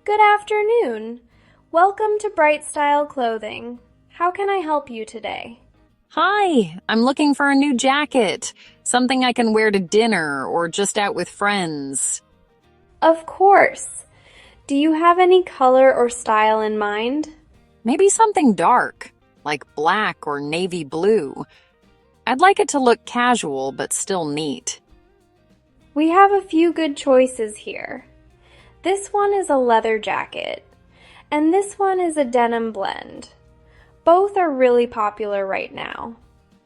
Good afternoon. Welcome to Bright Style Clothing. How can I help you today? Hi, I'm looking for a new jacket, something I can wear to dinner or just out with friends. Of course. Do you have any color or style in mind? Maybe something dark, like black or navy blue. I'd like it to look casual but still neat. We have a few good choices here. This one is a leather jacket, and this one is a denim blend. Both are really popular right now.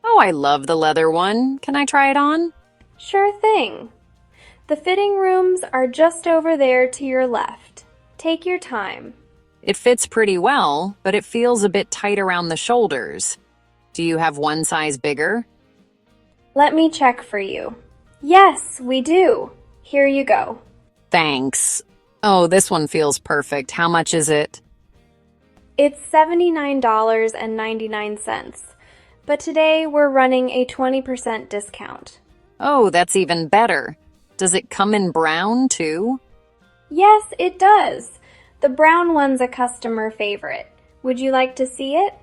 Oh, I love the leather one. Can I try it on? Sure thing. The fitting rooms are just over there to your left. Take your time. It fits pretty well, but it feels a bit tight around the shoulders. Do you have one size bigger? Let me check for you. Yes, we do. Here you go. Thanks. Oh, this one feels perfect. How much is it? It's $79.99, but today we're running a 20% discount. Oh, that's even better. Does it come in brown, too? Yes, it does. The brown one's a customer favorite. Would you like to see it?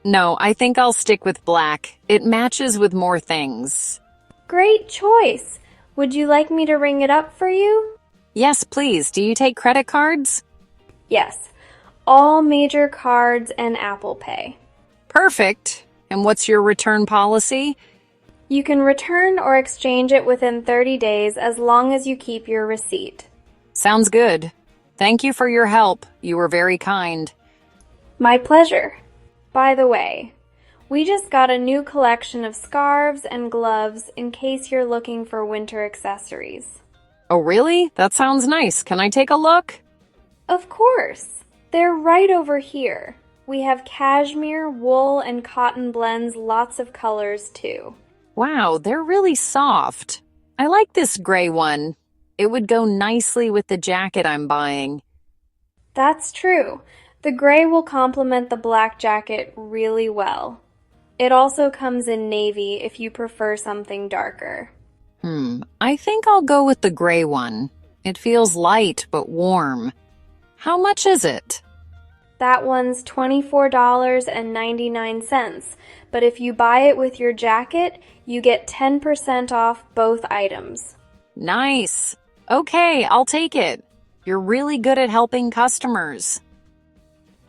No, I think I'll stick with black. It matches with more things. Great choice. Would you like me to ring it up for you? Yes, please. Do you take credit cards? Yes, all major cards and Apple Pay. Perfect. And what's your return policy? You can return or exchange it within 30 days as long as you keep your receipt. Sounds good. Thank you for your help. You were very kind. My pleasure. By the way, we just got a new collection of scarves and gloves in case you're looking for winter accessories. Oh, really? That sounds nice. Can I take a look? Of course. They're right over here. We have cashmere, wool, and cotton blends, lots of colors too. Wow, they're really soft. I like this gray one. It would go nicely with the jacket I'm buying. That's true. The gray will complement the black jacket really well. It also comes in navy if you prefer something darker. I think I'll go with the gray one. It feels light but warm. How much is it? That one's $24.99, but if you buy it with your jacket, you get 10% off both items. Nice. Okay, I'll take it. You're really good at helping customers.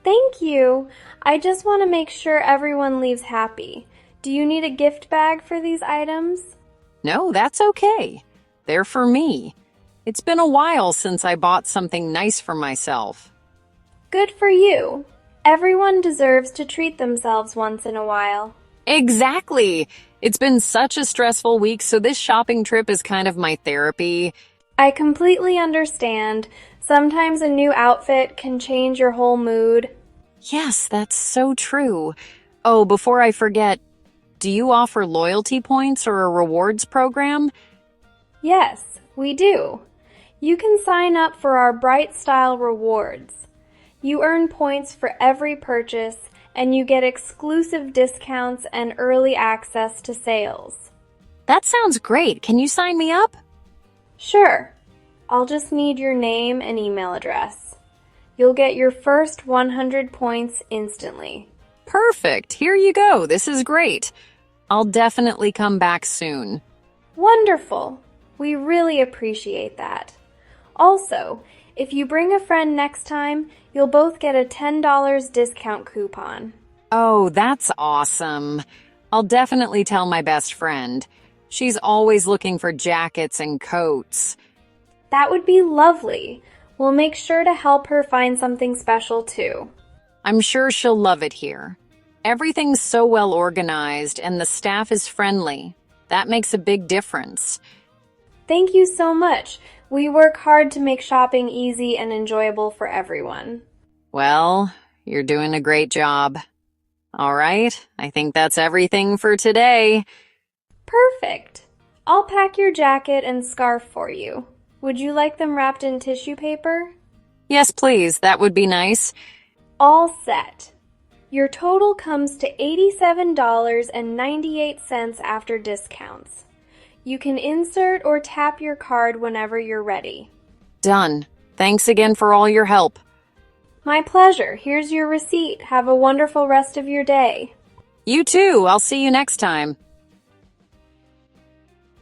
Thank you. I just want to make sure everyone leaves happy. Do you need a gift bag for these items? No, that's okay. They're for me. It's been a while since I bought something nice for myself. Good for you. Everyone deserves to treat themselves once in a while. Exactly. It's been such a stressful week, so this shopping trip is kind of my therapy. I completely understand. Sometimes a new outfit can change your whole mood. Yes, that's so true. Oh, before I forget, do you offer loyalty points or a rewards program? Yes, we do. You can sign up for our Bright Style Rewards. You earn points for every purchase, and you get exclusive discounts and early access to sales. That sounds great. Can you sign me up? Sure. I'll just need your name and email address. You'll get your first 100 points instantly. Perfect. Here you go. This is great. I'll definitely come back soon. Wonderful. We really appreciate that. Also, if you bring a friend next time, you'll both get a $10 discount coupon. Oh, that's awesome. I'll definitely tell my best friend. She's always looking for jackets and coats. That would be lovely. We'll make sure to help her find something special too. I'm sure she'll love it here. Everything's so well organized and the staff is friendly. That makes a big difference. Thank you so much. We work hard to make shopping easy and enjoyable for everyone. Well, you're doing a great job. All right, I think that's everything for today. Perfect. I'll pack your jacket and scarf for you. Would you like them wrapped in tissue paper? Yes, please. That would be nice. All set. Your total comes to $87.98 after discounts. You can insert or tap your card whenever you're ready. Done. Thanks again for all your help. My pleasure. Here's your receipt. Have a wonderful rest of your day. You too. I'll see you next time.